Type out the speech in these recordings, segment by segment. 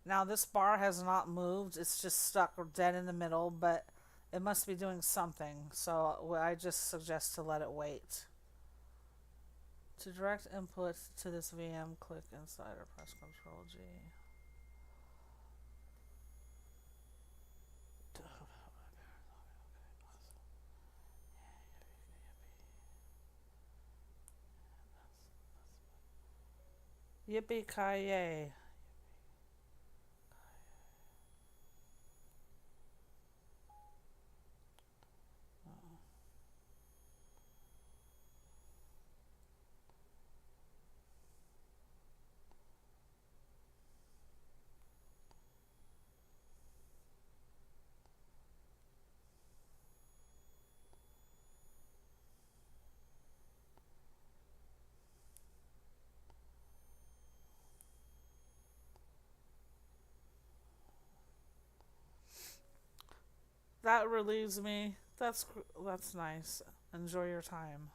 Now this bar has not moved. It's just stuck dead in the middle, but it must be doing something. So I just suggest to let it wait. To direct input to this VM, click inside or press Control G. Yippee ki yay! That relieves me. That's nice. Enjoy your time.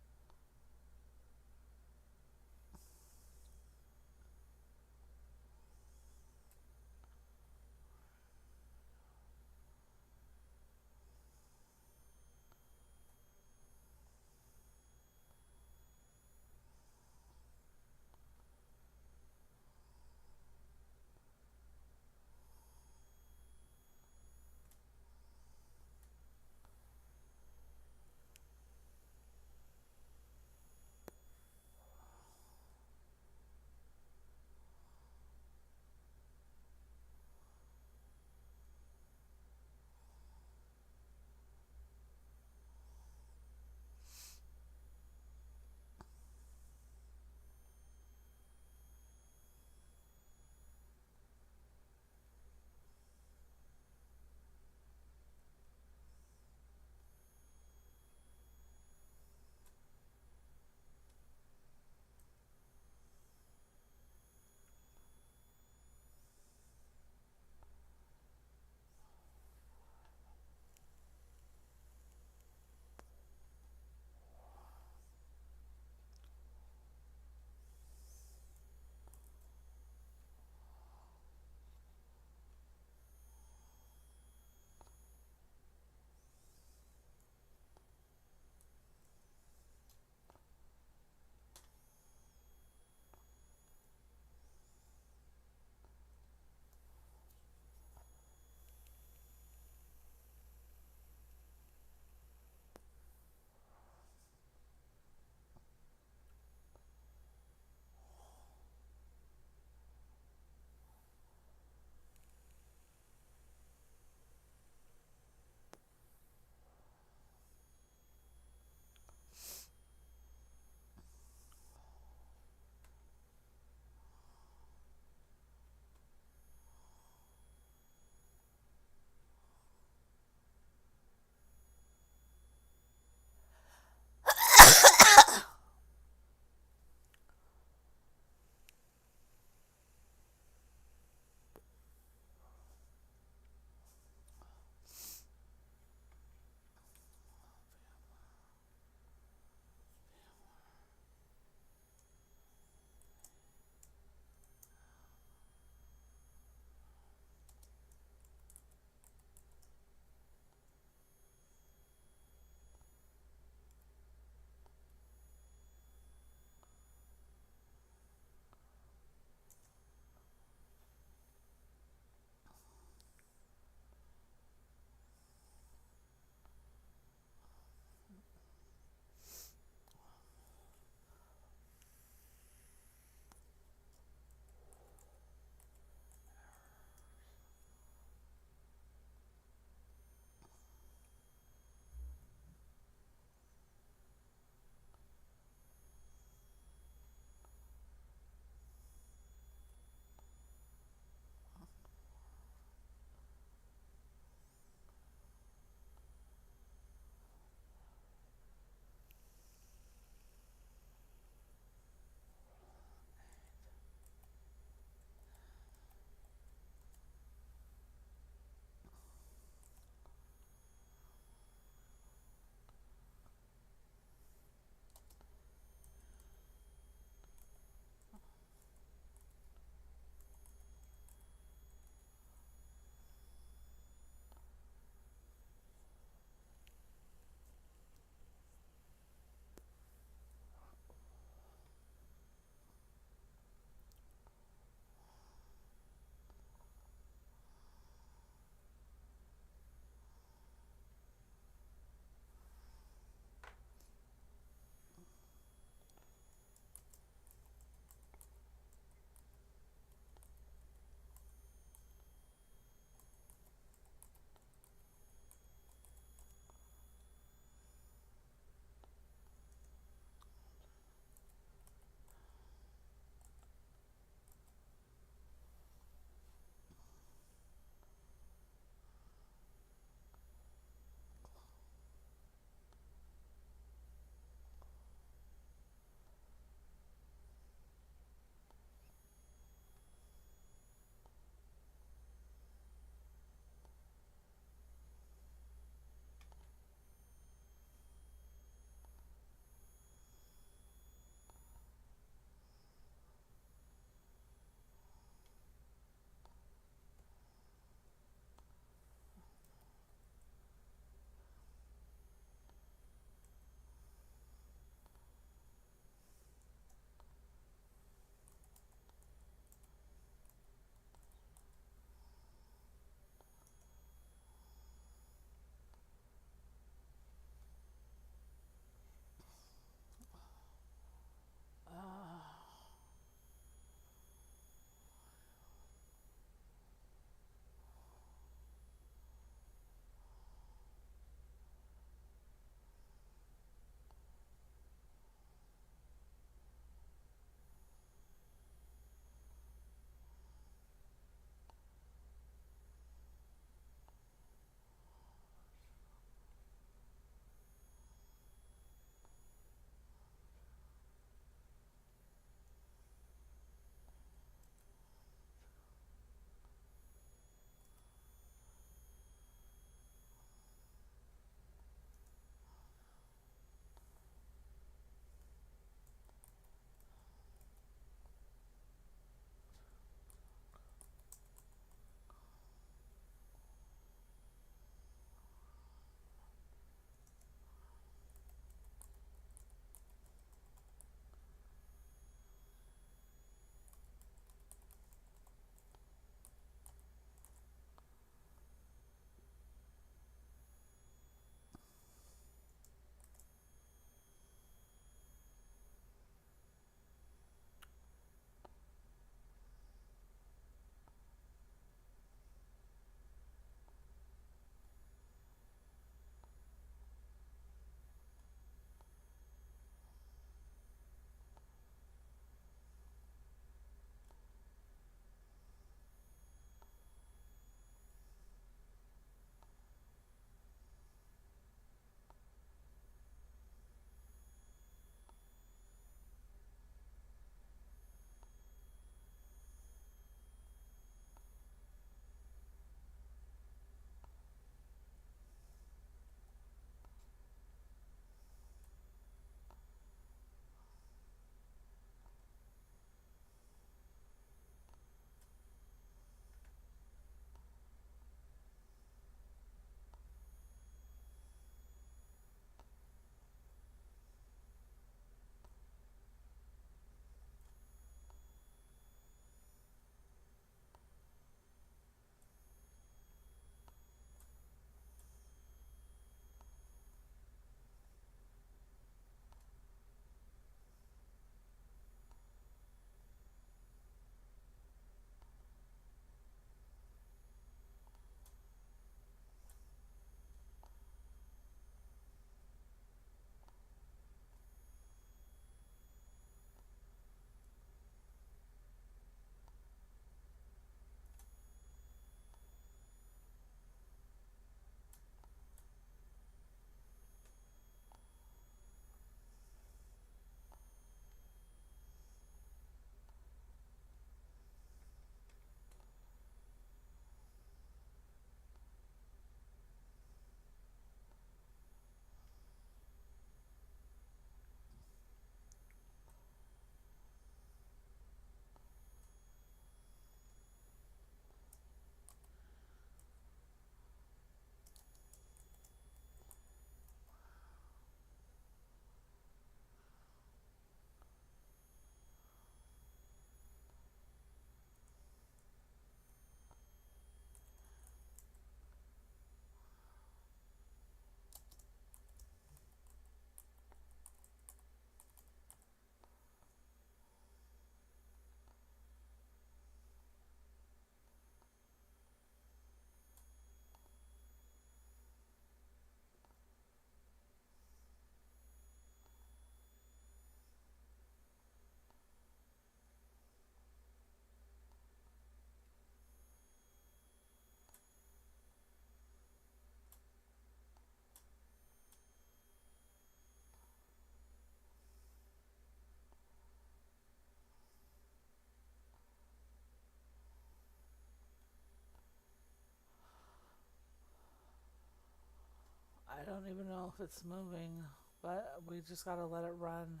I don't even know if it's moving, but we just gotta let it run.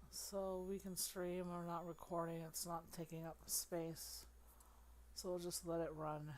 So we can stream, we're not recording, it's not taking up space. So we'll just let it run.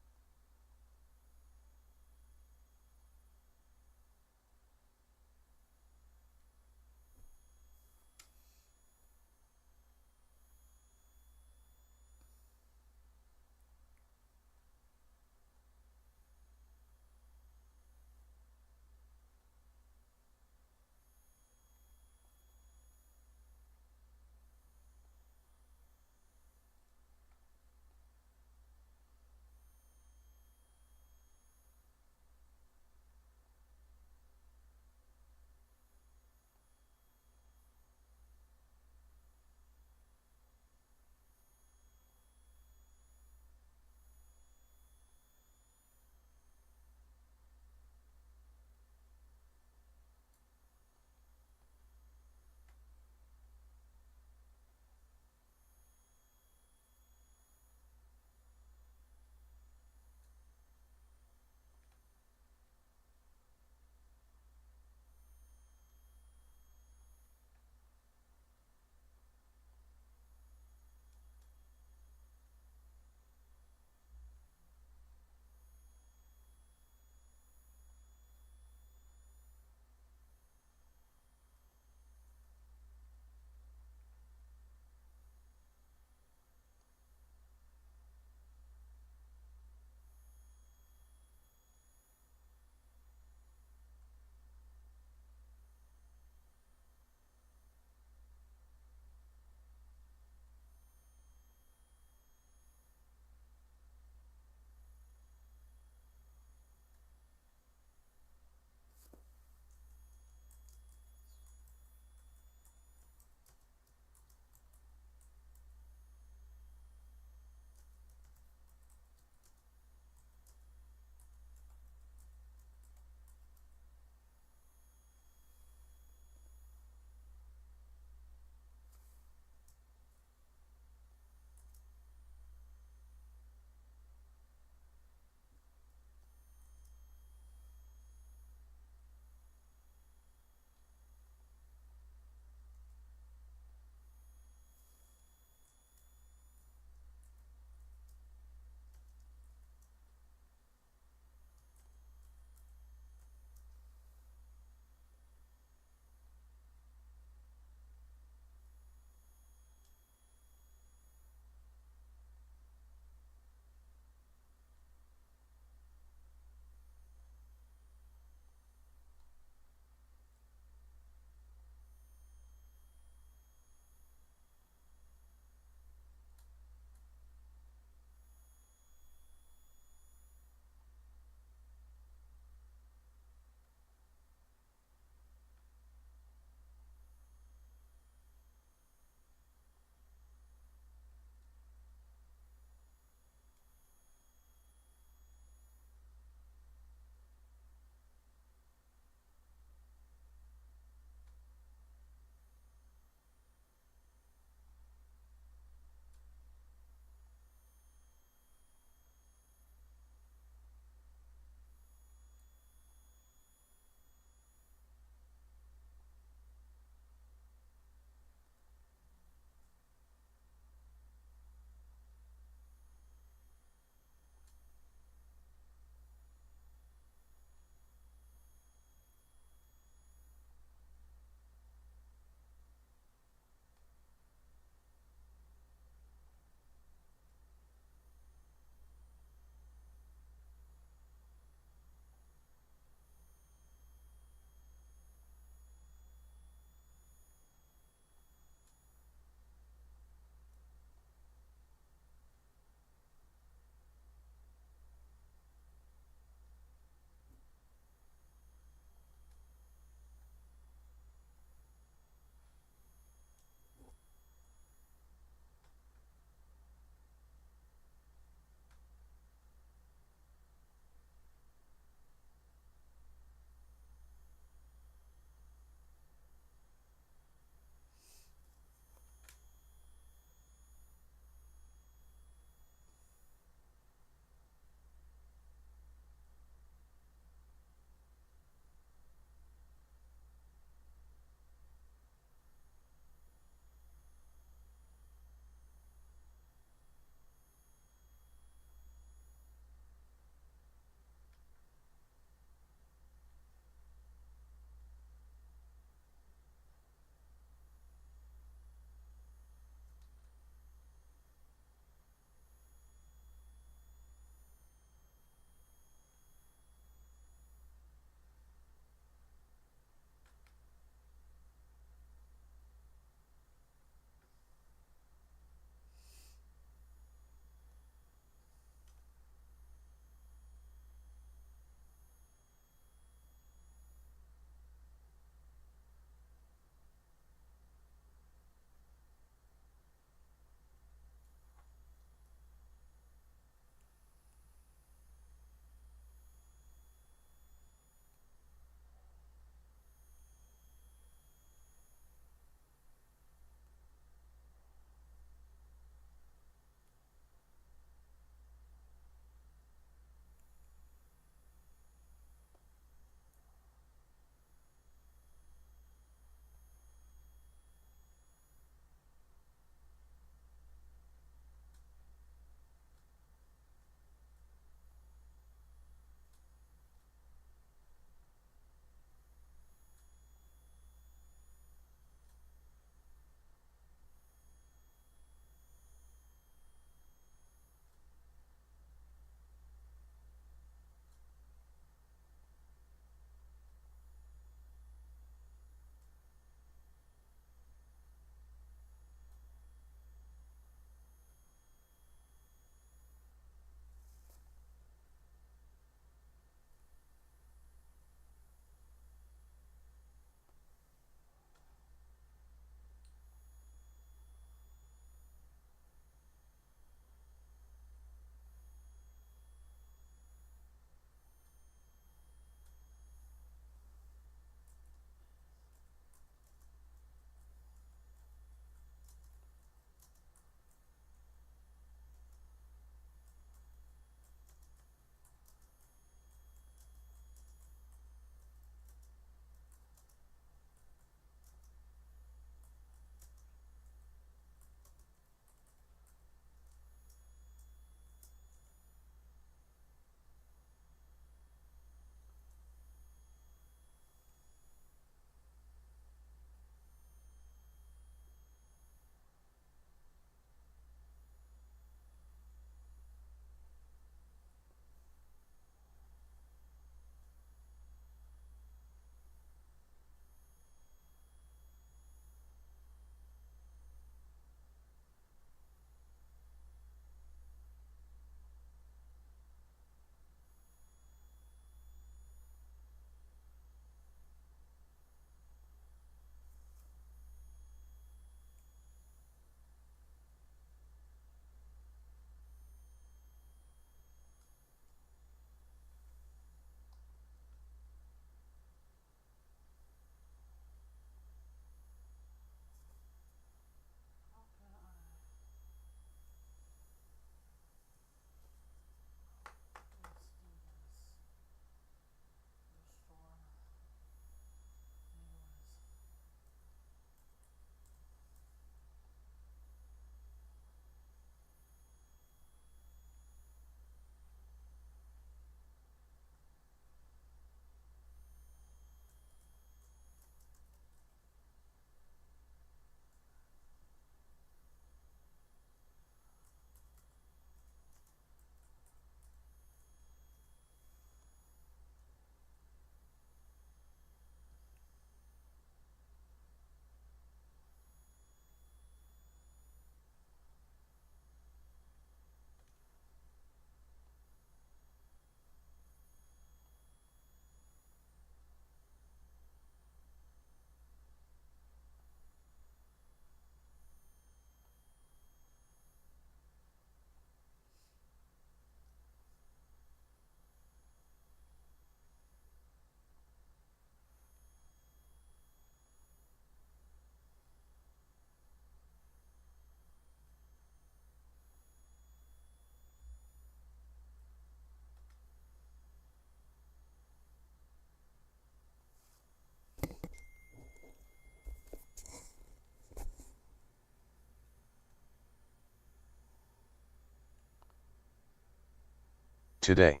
today.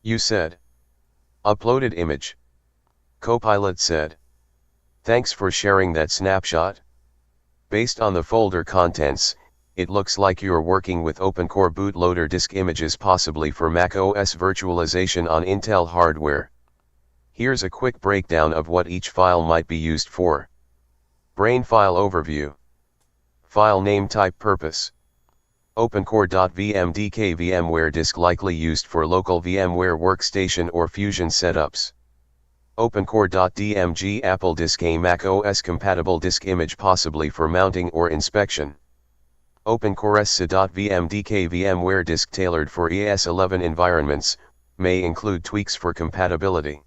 You said. Uploaded image. Copilot said. Thanks for sharing that snapshot. Based on the folder contents, it looks like you're working with OpenCore bootloader disk images, possibly for macOS virtualization on Intel hardware. Here's a quick breakdown of what each file might be used for. Brain file overview. File name, type, purpose. OpenCore.vmdk VMware disk, likely used for local VMware workstation or Fusion setups. OpenCore.dmg Apple disk, a macOS compatible disk image, possibly for mounting or inspection. OpenCoreSA.vmdk VMware disk tailored for ES11 environments, may include tweaks for compatibility.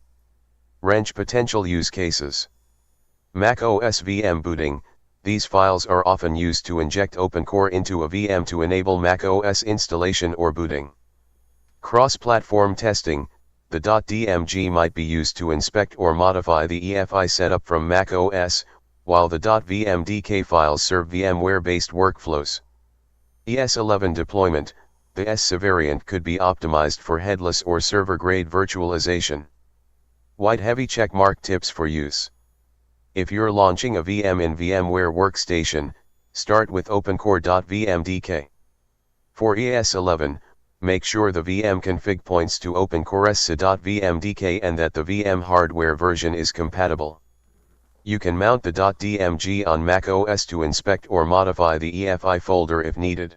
Wrench potential use cases. macOS VM booting. These files are often used to inject OpenCore into a VM to enable macOS installation or booting. Cross-platform testing. The .dmg might be used to inspect or modify the EFI setup from macOS, while the .vmdk files serve VMware-based workflows. ES11 deployment. The ESA variant could be optimized for headless or server-grade virtualization. White heavy checkmark tips for use. If you're launching a VM in VMware Workstation, start with OpenCore.vmdk. For ES11, make sure the VM config points to OpenCoreSA.vmdk and that the VM hardware version is compatible. You can mount the .dmg on macOS to inspect or modify the EFI folder if needed.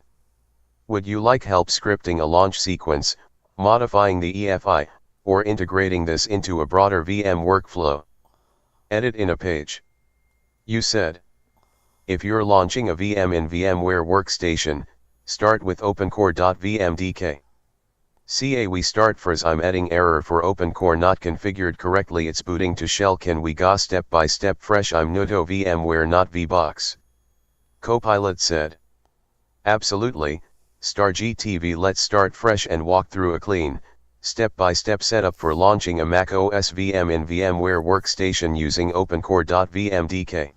Would you like help scripting a launch sequence, modifying the EFI, or integrating this into a broader VM workflow? Edit in a page. You said. If you're launching a VM in VMware Workstation, start with OpenCore.vmdk. CA we start first. I'm adding error for OpenCore not configured correctly. It's booting to shell. Can we go step by step? Fresh. I'm new to VMware, not VBox. Copilot said. Absolutely, StarGTV. Let's start fresh and walk through a clean, step-by-step setup for launching a macOS VM in VMware Workstation using OpenCore.vmdk.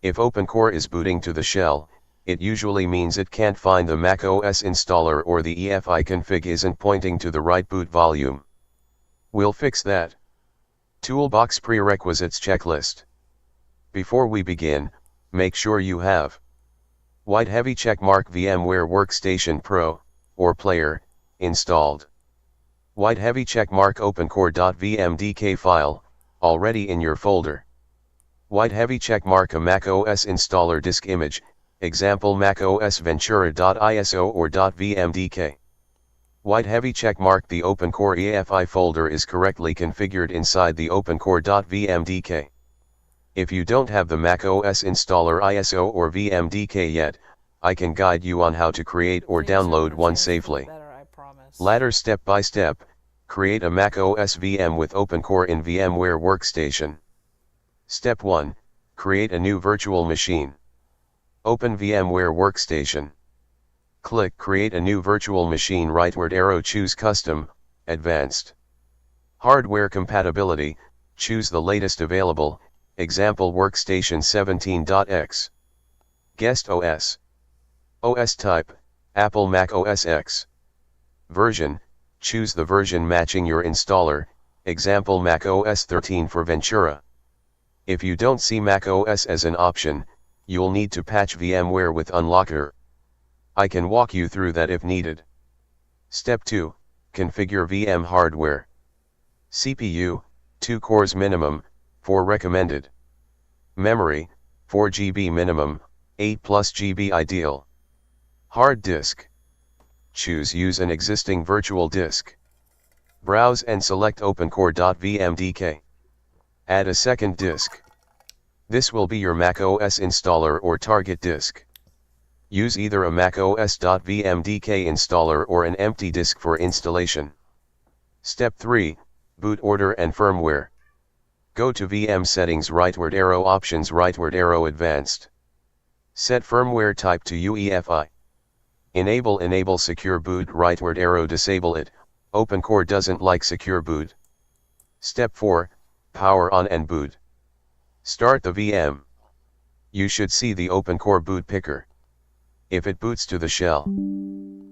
If OpenCore is booting to the shell, it usually means it can't find the macOS installer or the EFI config isn't pointing to the right boot volume. We'll fix that. Toolbox prerequisites checklist. Before we begin, make sure you have white heavy checkmark VMware Workstation Pro, or Player, installed. White heavy checkmark OpenCore.vmdk file, already in your folder. White heavy checkmark a macOS installer disk image, example macOS Ventura.iso or .vmdk. White heavy checkmark the OpenCore EFI folder is correctly configured inside the OpenCore.vmdk. If you don't have the macOS installer ISO or VMDK yet, I can guide you on how to create or download one safely. Ladder step by step, create a macOS VM with OpenCore in VMware Workstation. Step 1, create a new virtual machine. Open VMware Workstation. Click Create a new virtual machine, rightward arrow, choose Custom, Advanced. Hardware compatibility, choose the latest available, example Workstation 17.x. Guest OS. OS type, Apple Mac OS X. Version, choose the version matching your installer, example Mac OS 13 for Ventura. If you don't see Mac OS as an option, you'll need to patch VMware with Unlocker. I can walk you through that if needed. Step 2, configure VM hardware. CPU, 2 cores minimum, 4 recommended. Memory, 4 GB minimum, 8 plus GB ideal. Hard disk. Choose use an existing virtual disk. Browse and select OpenCore.vmdk. Add a second disk. This will be your macOS installer or target disk. Use either a macOS.vmdk installer or an empty disk for installation. Step 3, boot order and firmware. Go to VM settings, rightward arrow, options, rightward arrow, advanced. Set firmware type to UEFI. Enable secure boot, rightward arrow, disable it. OpenCore doesn't like secure boot. Step 4, power on and boot. Start the VM. You should see the OpenCore boot picker. If it boots to the shell,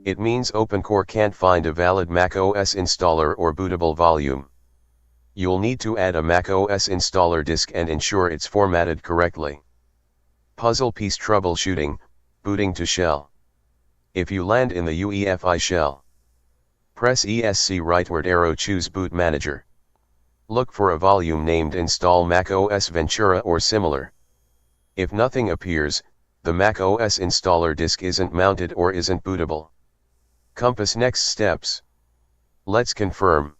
It means OpenCore can't find a valid macOS installer or bootable volume. You'll need to add a macOS installer disk and ensure it's formatted correctly. Puzzle piece troubleshooting, booting to shell. If you land in the UEFI shell, press ESC rightward arrow, choose Boot Manager. Look for a volume named Install macOS Ventura or similar. If nothing appears, the macOS installer disk isn't mounted or isn't bootable. Compass next steps. Let's confirm.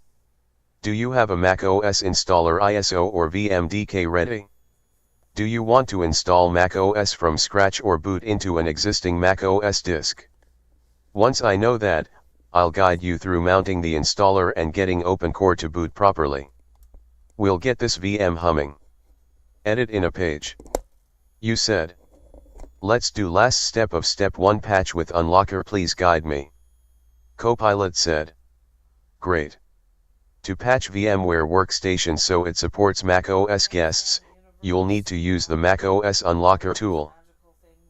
Do you have a macOS installer ISO or VMDK ready? Do you want to install macOS from scratch or boot into an existing macOS disk? Once I know that, I'll guide you through mounting the installer and getting OpenCore to boot properly. We'll get this VM humming. Edit in a page. You said. Let's do last step of step 1, patch with unlocker, please guide me. Copilot said. Great. To patch VMware Workstation so it supports macOS guests, you'll need to use the macOS Unlocker tool.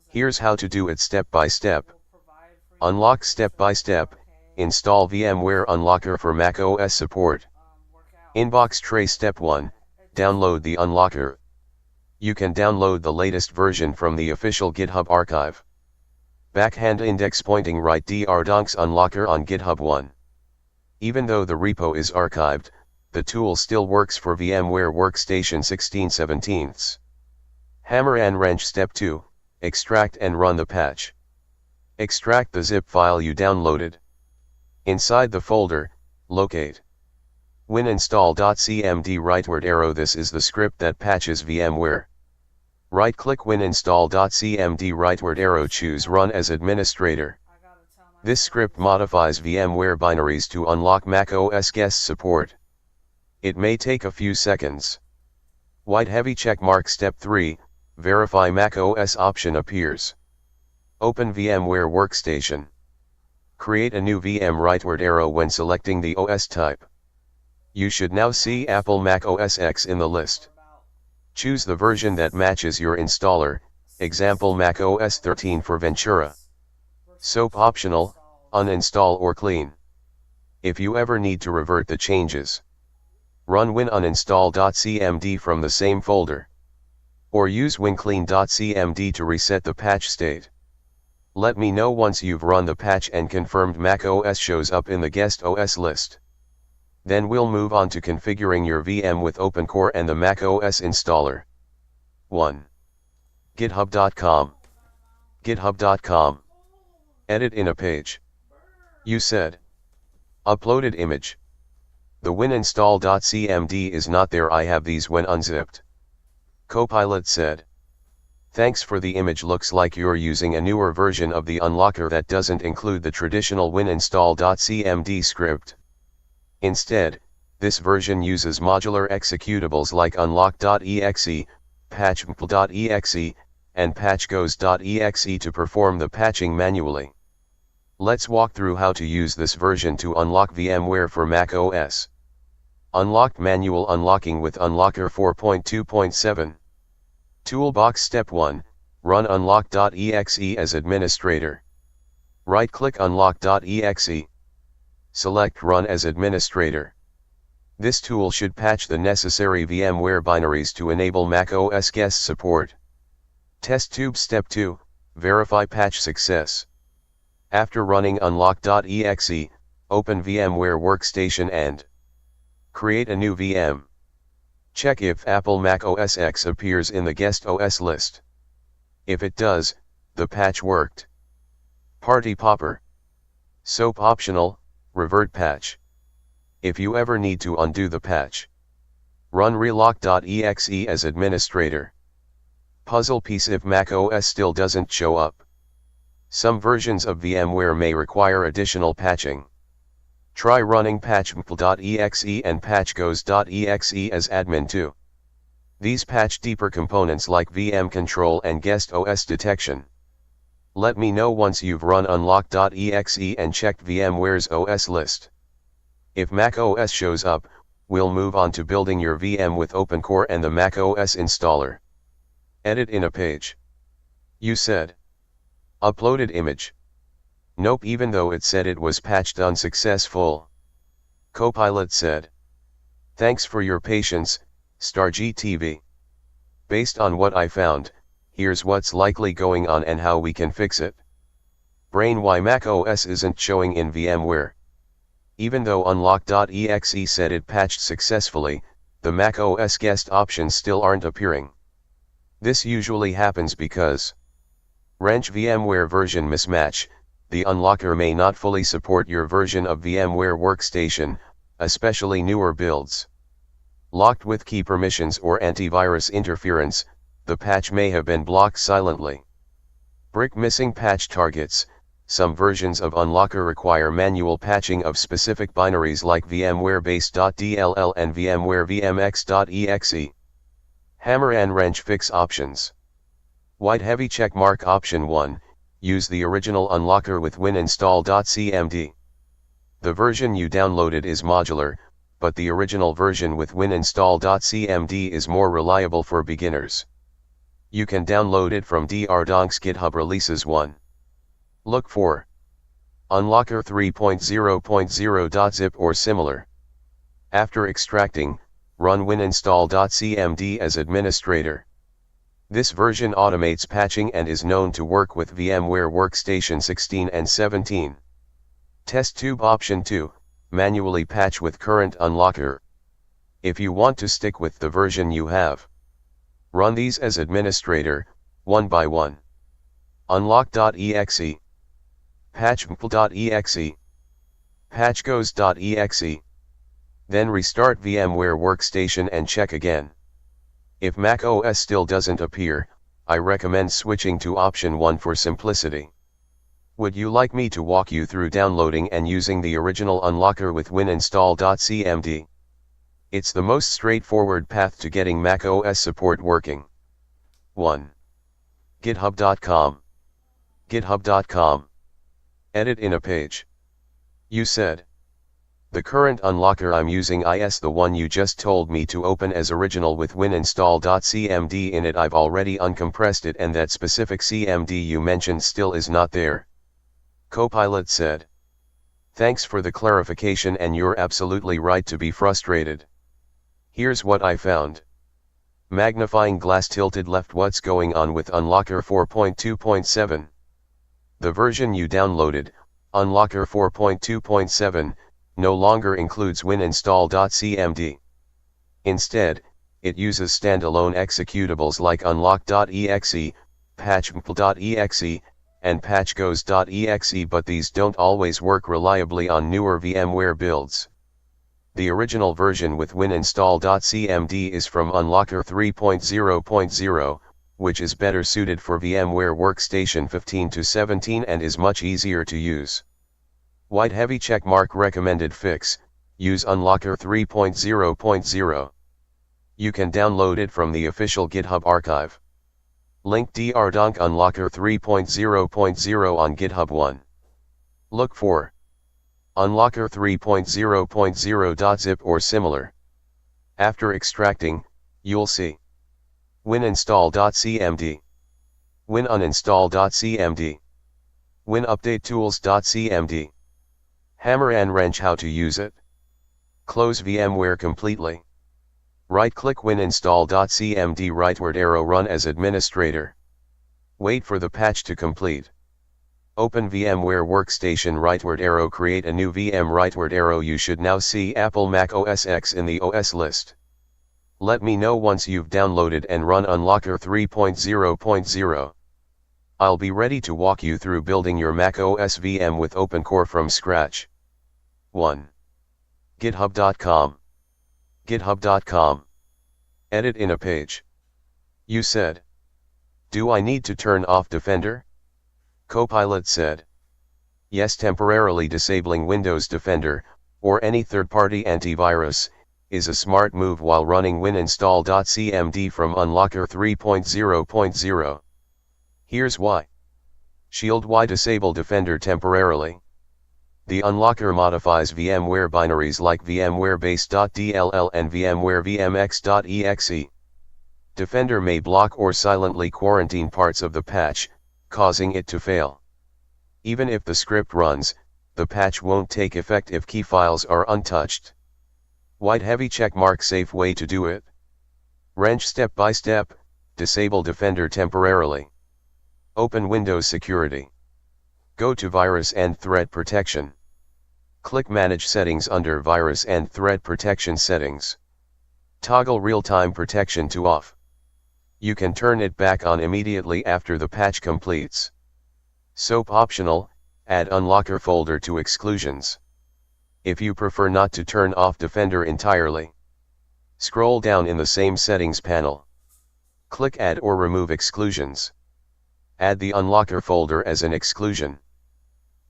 Here's how to do it step by step. Unlock step by step, install VMware Unlocker for macOS support. Inbox tray step 1, download the Unlocker. You can download the latest version from the official GitHub archive. Backhand index pointing right drdonks Unlocker on GitHub 1. Even though the repo is archived, the tool still works for VMware Workstation 16/17. Hammer and wrench step 2, extract and run the patch. Extract the zip file you downloaded. Inside the folder, locate wininstall.cmd rightward arrow. This is the script that patches VMware. Right-click wininstall.cmd rightward arrow, choose Run as Administrator. This script modifies VMware binaries to unlock macOS guest support. It may take a few seconds. White heavy checkmark step 3, verify macOS option appears. Open VMware Workstation. Create a new VM rightward arrow when selecting the OS type. You should now see Apple Mac OS X in the list. Choose the version that matches your installer, example Mac OS 13 for Ventura. SOAP optional, uninstall or clean. If you ever need to revert the changes, run winuninstall.cmd from the same folder. Or use winclean.cmd to reset the patch state. Let me know once you've run the patch and confirmed macOS shows up in the guest OS list. Then we'll move on to configuring your VM with OpenCore and the macOS installer. 1. GitHub.com. GitHub.com. Edit in a page. You said. Uploaded image. The wininstall.cmd is not there, I have these when unzipped. Copilot said. Thanks for the image, looks like you're using a newer version of the unlocker that doesn't include the traditional wininstall.cmd script. Instead, this version uses modular executables like unlock.exe, patchmpl.exe, and patchgoes.exe to perform the patching manually. Let's walk through how to use this version to unlock VMware for Mac OS. Unlocked manual unlocking with Unlocker 4.2.7. Toolbox step 1, run unlock.exe as administrator. Right-click unlock.exe. Select Run as Administrator. This tool should patch the necessary VMware binaries to enable Mac OS guest support. Test tube step 2, verify patch success. After running unlock.exe, open VMware Workstation and create a new VM. Check if Apple Mac OS X appears in the guest OS list. If it does, the patch worked. Party popper. SOAP optional, revert patch. If you ever need to undo the patch, run relock.exe as administrator. Puzzle piece if Mac OS still doesn't show up. Some versions of VMware may require additional patching. Try running patchmpl.exe and patchgoes.exe as admin too. These patch deeper components like VM control and guest OS detection. Let me know once you've run unlock.exe and checked VMware's OS list. If Mac OS shows up, we'll move on to building your VM with OpenCore and the Mac OS installer. Edit in a page. You said. Uploaded image. Nope, even though it said it was patched unsuccessful. Copilot said. Thanks for your patience, StarGTV. Based on what I found, here's what's likely going on and how we can fix it. Brain, why Mac OS isn't showing in VMware. Even though unlock.exe said it patched successfully, the Mac OS guest options still aren't appearing. This usually happens because wrench VMware version mismatch. The unlocker may not fully support your version of VMware Workstation, especially newer builds. Locked with key permissions or antivirus interference, the patch may have been blocked silently. Brick missing patch targets. Some versions of unlocker require manual patching of specific binaries like VMware base.dll and VMware vmx.exe. Hammer and wrench fix options. White heavy checkmark option 1. Use the original unlocker with wininstall.cmd. The version you downloaded is modular, but the original version with wininstall.cmd is more reliable for beginners. You can download it from drdonk's GitHub releases 1. Look for Unlocker 3.0.0.zip or similar. After extracting, run wininstall.cmd as administrator. This version automates patching and is known to work with VMware Workstation 16 and 17. Test tube option 2, manually patch with current unlocker. If you want to stick with the version you have, run these as administrator, one by one. Unlock.exe, patch.exe, patchgoes.exe. Then restart VMware Workstation and check again. If Mac OS still doesn't appear, I recommend switching to option 1 for simplicity. Would you like me to walk you through downloading and using the original unlocker with wininstall.cmd? It's the most straightforward path to getting Mac OS support working. 1. GitHub.com. GitHub.com. Edit in a page. You said. The current unlocker I'm using is the one you just told me to open as original with wininstall.cmd in it. I've already uncompressed it and that specific CMD you mentioned still is not there. Copilot said. Thanks for the clarification and you're absolutely right to be frustrated. Here's what I found. Magnifying glass tilted left. What's going on with Unlocker 4.2.7? The version you downloaded, Unlocker 4.2.7, no longer includes wininstall.cmd. Instead, it uses standalone executables like unlock.exe, patch.exe, and patchgoes.exe, but these don't always work reliably on newer VMware builds. The original version with wininstall.cmd is from Unlocker 3.0.0, which is better suited for VMware Workstation 15 to 17 and is much easier to use. White heavy checkmark recommended fix, use Unlocker 3.0.0. You can download it from the official GitHub archive. Link drdonk Unlocker 3.0.0 on GitHub 1. Look for Unlocker 3.0.0.zip or similar. After extracting, you'll see wininstall.cmd, winuninstall.cmd, winupdatetools.cmd. Hammer and wrench. How to use it. Close VMware completely. Right-click wininstall.cmd, rightward arrow, run as administrator. Wait for the patch to complete. Open VMware Workstation, rightward arrow, create a new VM, rightward arrow. You should now see Apple Mac OS X in the OS list. Let me know once you've downloaded and run Unlocker 3.0.0. I'll be ready to walk you through building your Mac OS VM with OpenCore from scratch. 1. GitHub.com. GitHub.com. Edit in a page. You said. Do I need to turn off Defender? Copilot said. Yes, temporarily disabling Windows Defender, or any third-party antivirus, is a smart move while running wininstall.cmd from Unlocker 3.0.0. Here's why. Shield. Why disable Defender temporarily? The unlocker modifies VMware binaries like VMware base.dll and VMware vmx.exe. Defender may block or silently quarantine parts of the patch, causing it to fail. Even if the script runs, the patch won't take effect if key files are untouched. White heavy checkmark safe way to do it. Wrench step by step, disable Defender temporarily. Open Windows Security. Go to Virus and Threat Protection. Click Manage Settings under Virus and Threat Protection Settings. Toggle Real-Time Protection to off. You can turn it back on immediately after the patch completes. SOAP optional, add Unlocker folder to exclusions. If you prefer not to turn off Defender entirely, scroll down in the same settings panel. Click Add or Remove Exclusions. Add the Unlocker folder as an exclusion.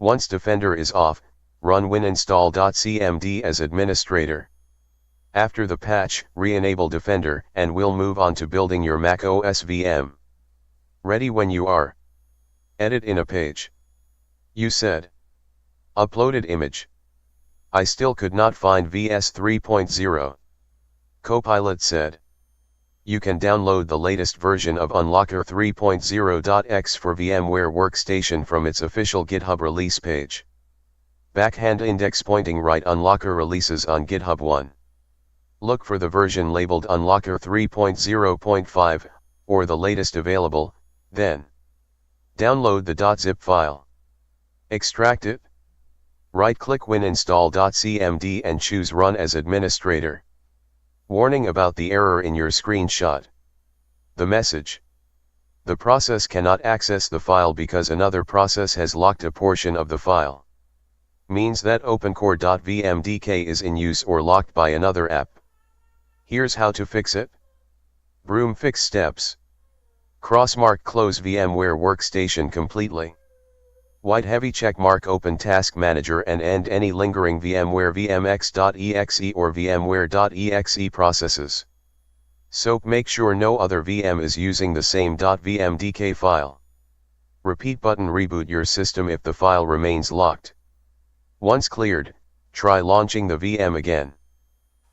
Once Defender is off, run wininstall.cmd as administrator. After the patch, re-enable Defender and we'll move on to building your macOS VM. Ready when you are. Edit in a page. You said. Uploaded image. I still could not find VS 3.0. Copilot said. You can download the latest version of Unlocker 3.0.x for VMware Workstation from its official GitHub release page. Backhand index pointing right Unlocker releases on GitHub 1. Look for the version labeled Unlocker 3.0.5, or the latest available, then download the .zip file. Extract it. Right-click wininstall.cmd and choose Run as Administrator. Warning about the error in your screenshot. The message. The process cannot access the file because another process has locked a portion of the file. Means that opencore.vmdk is in use or locked by another app. Here's how to fix it. Broom fix steps. Crossmark close VMware Workstation completely. White heavy checkmark open Task Manager and end any lingering VMware vmx.exe or vmware.exe processes. SOAP make sure no other VM is using the same .vmdk file. Repeat button reboot your system if the file remains locked. Once cleared, try launching the VM again.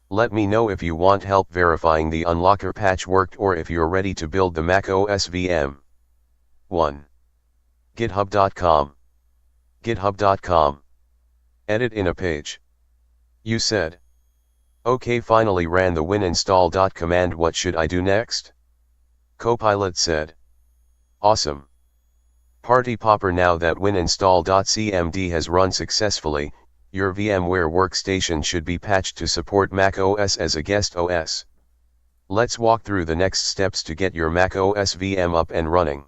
Let me know if you want help verifying the Unlocker patch worked or if you're ready to build the macOS VM. 1. GitHub.com. GitHub.com. Edit in a page. You said. OK, finally ran the wininstall. Command. What should I do next? Copilot said. Awesome. Party popper. Now that wininstall.cmd has run successfully, your VMware Workstation should be patched to support macOS as a guest OS. Let's walk through the next steps to get your macOS VM up and running.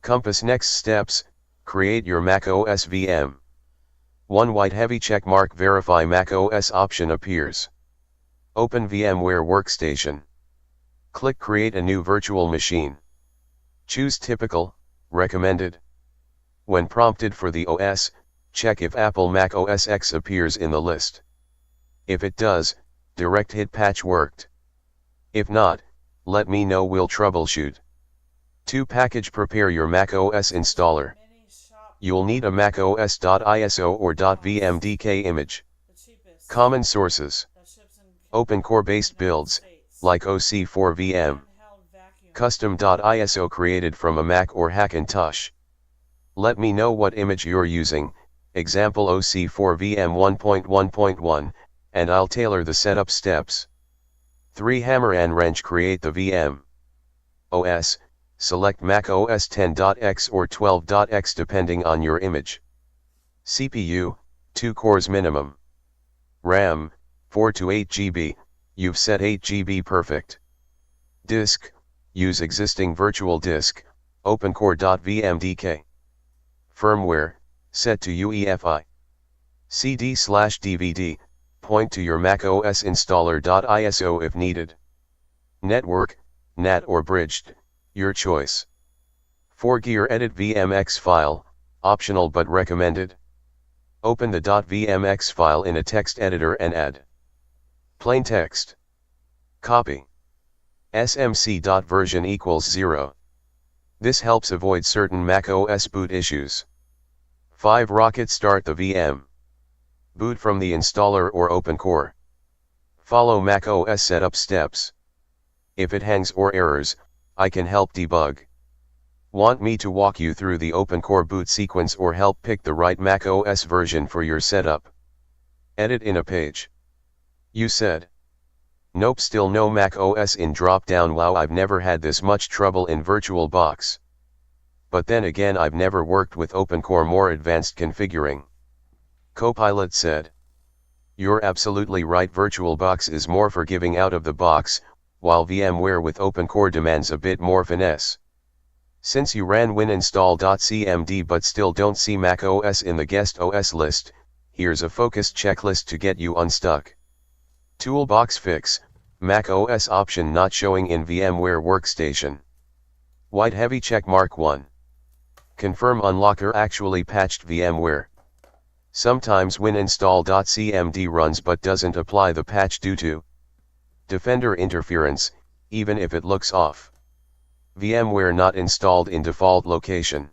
Compass next steps. Create your macOS VM. One white heavy checkmark verify macOS option appears. Open VMware Workstation. Click Create a new virtual machine. Choose Typical, Recommended. When prompted for the OS, check if Apple Mac OS X appears in the list. If it does, direct hit patch worked. If not, let me know, we'll troubleshoot. 2. Package prepare your macOS installer. You'll need a macOS.iso or .vmdk image. Common sources. Open core based builds, like OC4VM. Custom.iso created from a Mac or Hackintosh. Let me know what image you're using, example OC4VM 1.1.1, and I'll tailor the setup steps. 3. Hammer and wrench create the VM. OS, select Mac OS 10.x or 12.x depending on your image. CPU, 2 cores minimum. RAM, 4 to 8 GB, you've set 8 GB perfect. Disk, use existing virtual disk, opencore.vmdk. Firmware, set to UEFI. CD/DVD, point to your macOS installer.iso if needed. Network, NAT or bridged, your choice. 4. Gear edit VMX file, optional but recommended. Open the .vmx file in a text editor and add plain text. Copy. smc.version equals 0. This helps avoid certain macOS boot issues. 5. Rocket start the VM. Boot from the installer or OpenCore. Follow macOS setup steps. If it hangs or errors, I can help debug. Want me to walk you through the OpenCore boot sequence or help pick the right Mac OS version for your setup? Edit in a page. You said. Nope, still no Mac OS in drop-down. Wow, I've never had this much trouble in Virtualbox. But then again, I've never worked with OpenCore more advanced configuring. Copilot said. You're absolutely right, Virtualbox is more forgiving out of the box, while VMware with OpenCore demands a bit more finesse. Since you ran wininstall.cmd but still don't see Mac OS in the guest OS list, here's a focused checklist to get you unstuck. Toolbox fix, Mac OS option not showing in VMware Workstation. White heavy check mark 1. Confirm unlocker actually patched VMware. Sometimes wininstall.cmd runs but doesn't apply the patch due to Defender interference, even if it looks off. VMware not installed in default location.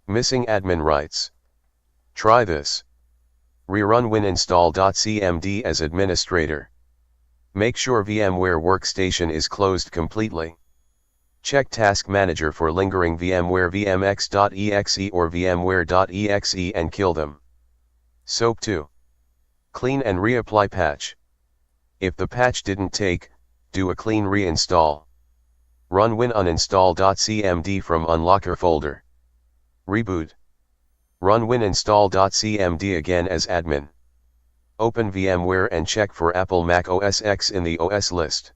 Missing admin rights. Try this. Rerun wininstall.cmd as administrator. Make sure VMware Workstation is closed completely. Check Task Manager for lingering VMware vmx.exe or vmware.exe and kill them. SOAP 2. Clean and reapply patch. If the patch didn't take, do a clean reinstall. Run winuninstall.cmd from unlocker folder. Reboot. Run wininstall.cmd again as admin. Open VMware and check for Apple Mac OS X in the OS list.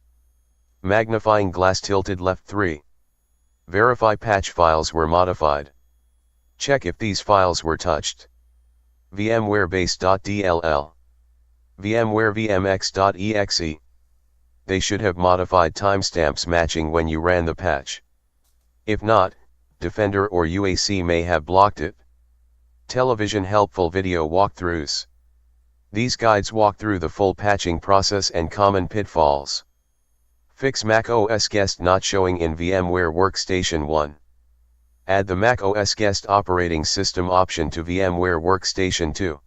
Magnifying glass tilted left 3. Verify patch files were modified. Check if these files were touched. VMware base.dll. VMware vmx.exe. They should have modified timestamps matching when you ran the patch. If not, Defender or UAC may have blocked it. Television helpful video walkthroughs. These guides walk through the full patching process and common pitfalls. Fix Mac OS guest not showing in VMware Workstation 1. Add the Mac OS guest operating system option to VMware Workstation 2.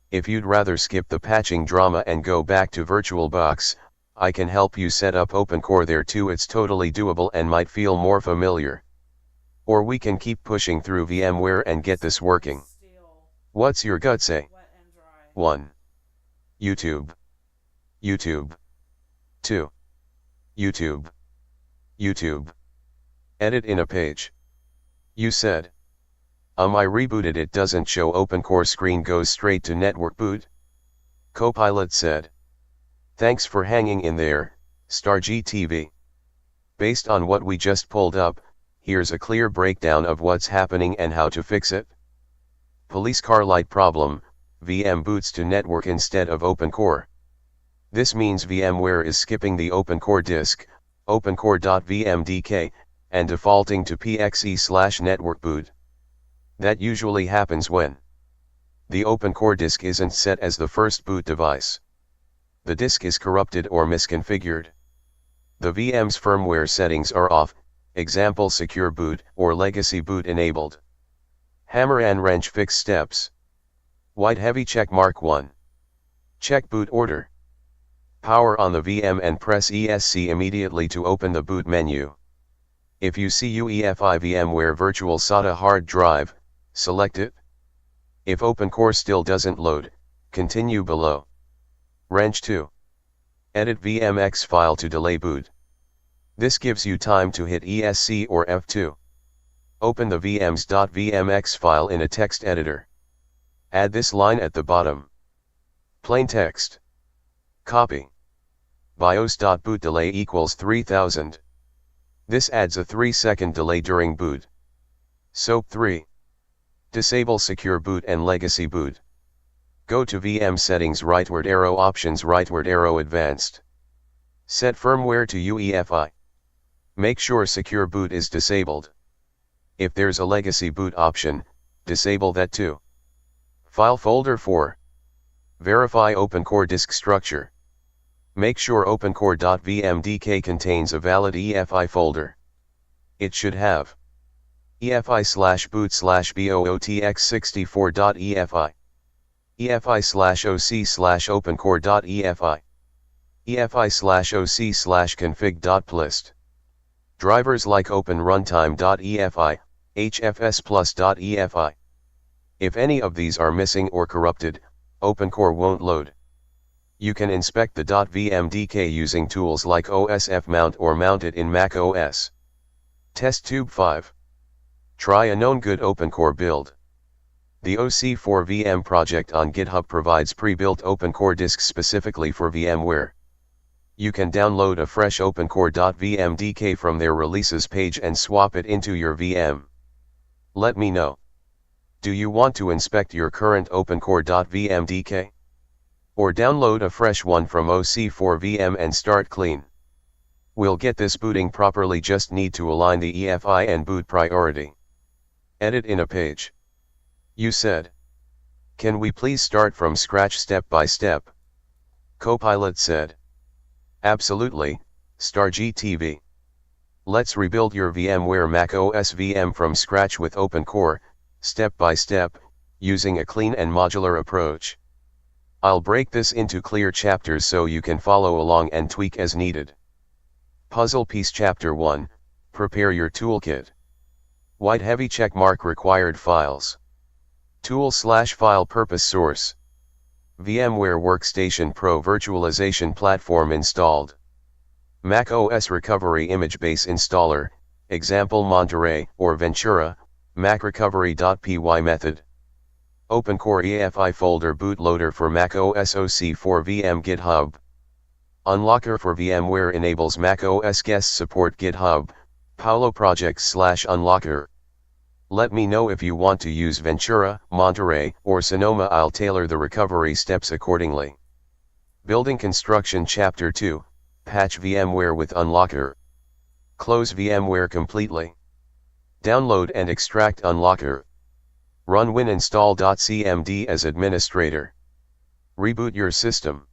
If you'd rather skip the patching drama and go back to Virtualbox, I can help you set up OpenCore there too. It's totally doable and might feel more familiar. Or we can keep pushing through VMware and get this working. What's your gut say? 1. YouTube. YouTube. 2. YouTube. YouTube. Edit in a page. You said. I rebooted, it doesn't show OpenCore screen, goes straight to network boot. Copilot said. Thanks for hanging in there, StarGTV. Based on what we just pulled up, here's a clear breakdown of what's happening and how to fix it. Police car light problem, VM boots to network instead of OpenCore. This means VMware is skipping the OpenCore disk, opencore.vmdk, and defaulting to pxe/network boot. That usually happens when the OpenCore disk isn't set as the first boot device. The disk is corrupted or misconfigured. The VM's firmware settings are off, example secure boot or legacy boot enabled. Hammer and wrench fix steps. White heavy check mark 1. Check boot order. Power on the VM and press ESC immediately to open the boot menu. If you see UEFI VMware Virtual SATA hard drive, select it. If OpenCore still doesn't load, continue below. Wrench 2. Edit VMX file to delay boot. This gives you time to hit ESC or F2. Open the vms.vmx file in a text editor. Add this line at the bottom. Plain text. Copy. BIOS.boot delay equals 3000. This adds a 3-second delay during boot. SOAP 3. Disable secure boot and legacy boot. Go to VM settings, rightward arrow options, rightward arrow advanced. Set firmware to UEFI. Make sure secure boot is disabled. If there's a legacy boot option, disable that too. File folder 4. Verify OpenCore disk structure. Make sure opencore.vmdk contains a valid EFI folder. It should have EFI/boot/bootx64.EFI, EFI/oc/opencore.EFI, EFI/oc/config.plist. Drivers like OpenRuntime.efi, HFSplus.efi. If any of these are missing or corrupted, OpenCore won't load. You can inspect the .vmdk using tools like OSF Mount or mount it in Mac OS. Test Tube 5. Try a known good OpenCore build. The OC4VM project on GitHub provides pre-built OpenCore disks specifically for VMware. You can download a fresh OpenCore.vmdk from their releases page and swap it into your VM. Let me know. Do you want to inspect your current OpenCore.vmdk? Or download a fresh one from OC4VM and start clean? We'll get this booting properly, just need to align the EFI and boot priority. Edit in a page. You said. Can we please start from scratch step by step? Copilot said. Absolutely, StarGTV. Let's rebuild your VMware Mac OS VM from scratch with OpenCore, step by step, using a clean and modular approach. I'll break this into clear chapters so you can follow along and tweak as needed. Puzzle piece Chapter 1, Prepare your toolkit. White heavy check mark required files. Tool/file purpose source. VMware Workstation Pro virtualization platform installed. Mac OS recovery image base installer, example Monterey or Ventura, Mac recovery.py method. OpenCore EFI folder bootloader for Mac OS OC4VM GitHub. Unlocker for VMware enables Mac OS guest support GitHub, Paolo projects/unlocker. Let me know if you want to use Ventura, Monterey, or Sonoma. I'll tailor the recovery steps accordingly. Building construction Chapter 2, Patch VMware with Unlocker. Close VMware completely. Download and extract Unlocker. Run wininstall.cmd as administrator. Reboot your system.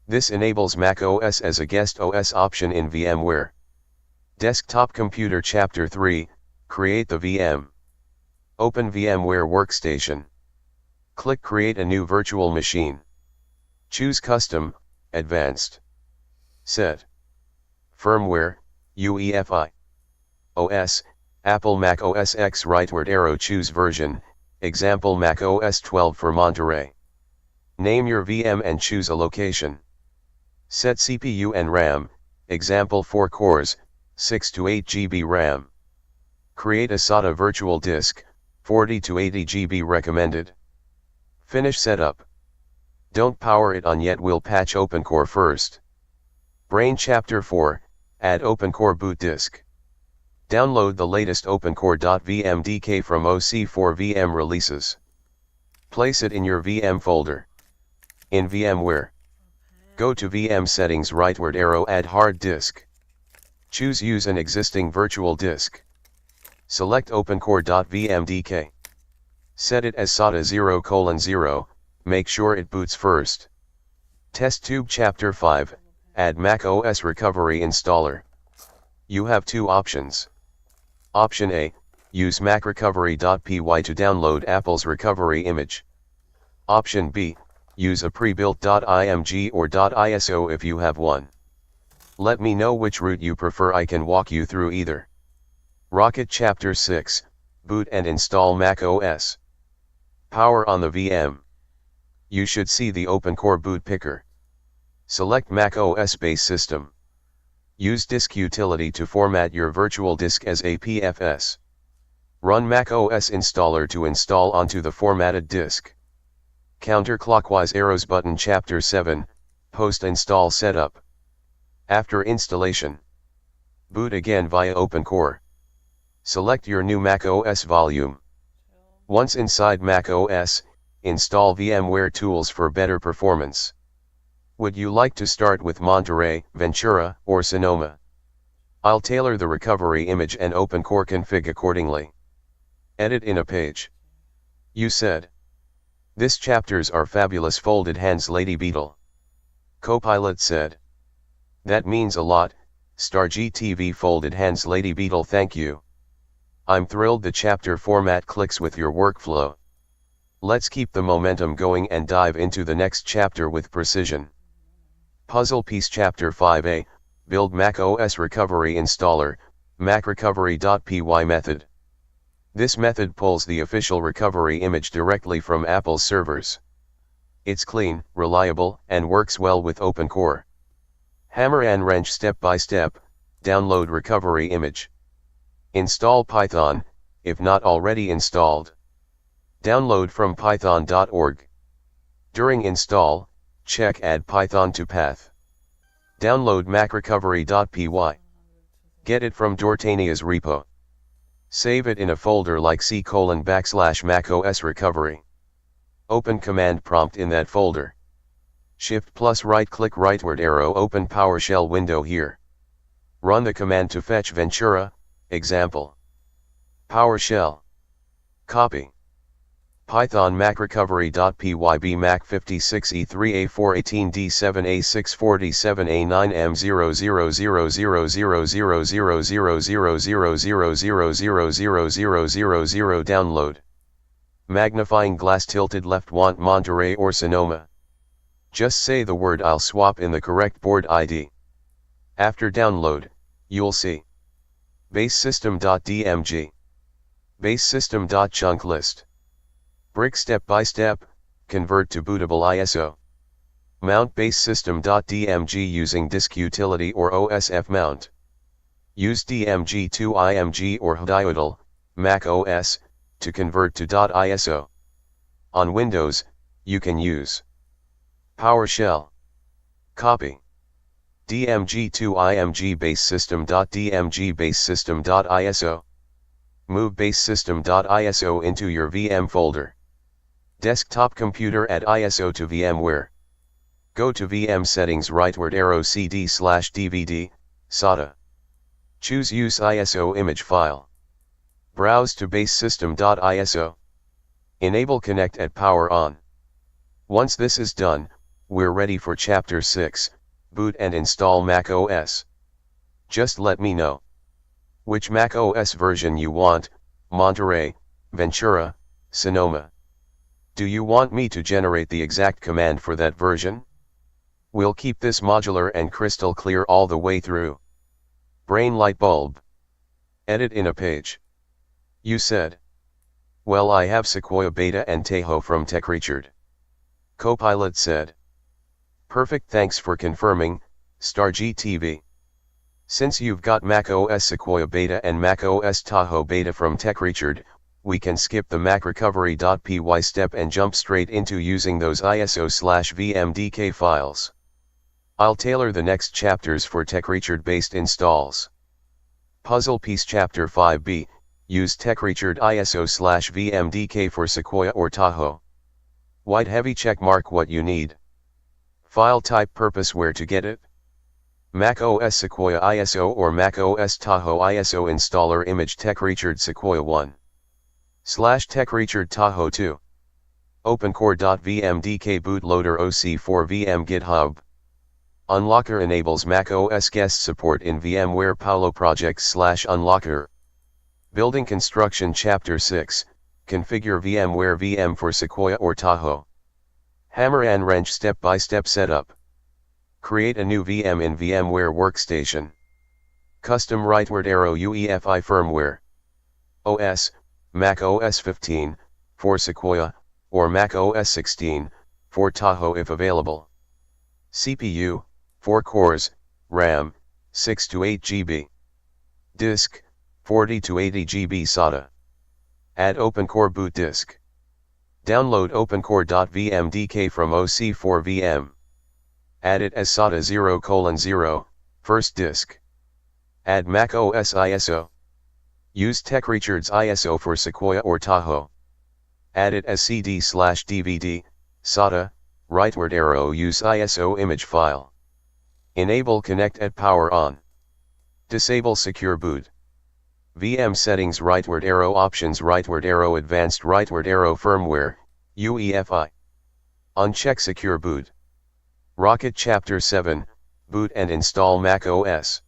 This enables Mac OS as a guest OS option in VMware. Desktop computer Chapter 3, Create the VM. Open VMware Workstation. Click Create a new virtual machine. Choose Custom, Advanced. Set. Firmware, UEFI. OS, Apple Mac OS X rightward arrow choose version, example Mac OS 12 for Monterey. Name your VM and choose a location. Set CPU and RAM, example 4 cores, 6 to 8 GB RAM. Create a SATA virtual disk, 40 to 80 GB recommended. Finish setup. Don't power it on yet, we'll patch OpenCore first. Brain Chapter 4, Add OpenCore boot disk. Download the latest OpenCore.vmdk from OC4VM releases. Place it in your VM folder. In VMware. Go to VM settings, rightward arrow, add hard disk. Choose use an existing virtual disk. Select OpenCore.vmdk. Set it as SATA 0:0, make sure it boots first. Test Tube Chapter 5, Add Mac OS Recovery Installer. You have two options. Option A, use macrecovery.py to download Apple's recovery image. Option B, use a pre-built .img or .iso if you have one. Let me know which route you prefer, I can walk you through either. Rocket Chapter 6, Boot and install Mac OS. Power on the VM. You should see the OpenCore boot picker. Select Mac OS base system. Use disk utility to format your virtual disk as APFS. Run Mac OS installer to install onto the formatted disk. Counterclockwise arrows button Chapter 7, Post-install setup. After installation. Boot again via OpenCore. Select your new Mac OS volume. Once inside Mac OS, install VMware tools for better performance. Would you like to start with Monterey, Ventura, or Sonoma? I'll tailor the recovery image and OpenCore config accordingly. Edit in a page. You said. This chapters are fabulous, folded hands Lady Beetle. Copilot said. That means a lot, StarGTV folded hands Lady Beetle, thank you. I'm thrilled the chapter format clicks with your workflow. Let's keep the momentum going and dive into the next chapter with precision. Puzzle piece Chapter 5a, Build Mac OS Recovery Installer, macrecovery.py method. This method pulls the official recovery image directly from Apple's servers. It's clean, reliable, and works well with OpenCore. Hammer and wrench step by step, download recovery image. Install Python, if not already installed. Download from python.org. During install, check Add Python to Path. Download macrecovery.py. Get it from Dortania's repo. Save it in a folder like c:\macOS recovery. Open command prompt in that folder. Shift plus right click rightward arrow open PowerShell window here. Run the command to fetch Ventura, example. PowerShell. Copy. Python macrecovery.py mac 56E3A418D7A647A9M00000000000000000 download. Magnifying glass tilted left want Monterey or Sonoma. Just say the word I'll swap in the correct board ID. After download, you'll see basesystem.dmg, basesystem.chunklist. Brick step by step, convert to bootable ISO. Mount basesystem.dmg using disk utility or OSF mount. Use DMG2IMG or HDIODL, Mac OS, to convert to .iso. On Windows, you can use PowerShell. Copy. DMG2IMG basesystem.dmg basesystem.iso. Move basesystem.iso into your VM folder. Desktop computer add ISO to VMware. Go to VM settings rightward arrow CD/DVD, SATA. Choose use ISO image file. Browse to basesystem.iso. Enable connect at power on. Once this is done, we're ready for chapter 6, boot and install Mac OS. Just let me know which Mac OS version you want, Monterey, Ventura, Sonoma. Do you want me to generate the exact command for that version? We'll keep this modular and crystal clear all the way through. Brain light bulb. Edit in a page. You said. Well, I have Sequoia Beta and Tahoe from TechRichard. Copilot said. Perfect, thanks for confirming, StarGTV. Since you've got Mac OS Sequoia Beta and Mac OS Tahoe Beta from TechRichard, we can skip the macrecovery.py step and jump straight into using those ISO/VMDK files. I'll tailor the next chapters for TechRichard based installs. Puzzle piece chapter 5b, use TechRichard ISO/VMDK for Sequoia or Tahoe. White heavy check mark what you need. File type purpose where to get it. Mac OS Sequoia ISO or Mac OS Tahoe ISO installer image TechRichard Sequoia 1. /TechRichard Tahoe 2. OpenCore.vmdk bootloader OC4 VM GitHub. Unlocker enables Mac OS guest support in VMware Paolo projects/unlocker. Building construction chapter 6, configure VMware VM for Sequoia or Tahoe. Hammer and wrench step-by-step setup. Create a new VM in VMware Workstation. Custom rightward arrow UEFI firmware. OS, Mac OS 15, for Sequoia, or Mac OS 16, for Tahoe if available. CPU, 4 cores, RAM, 6 to 8 GB. Disk, 40 to 80 GB SATA. Add OpenCore boot disk. Download OpenCore.vmdk from OC4 VM. Add it as SATA 0:0, first disk. Add Mac OS ISO. Use TechRichard's ISO for Sequoia or Tahoe. Add it as CD/DVD, SATA, rightward arrow use ISO image file. Enable connect at power on. Disable secure boot. VM settings rightward arrow options rightward arrow advanced rightward arrow firmware, UEFI. Uncheck secure boot. Rocket chapter 7, boot and install Mac OS.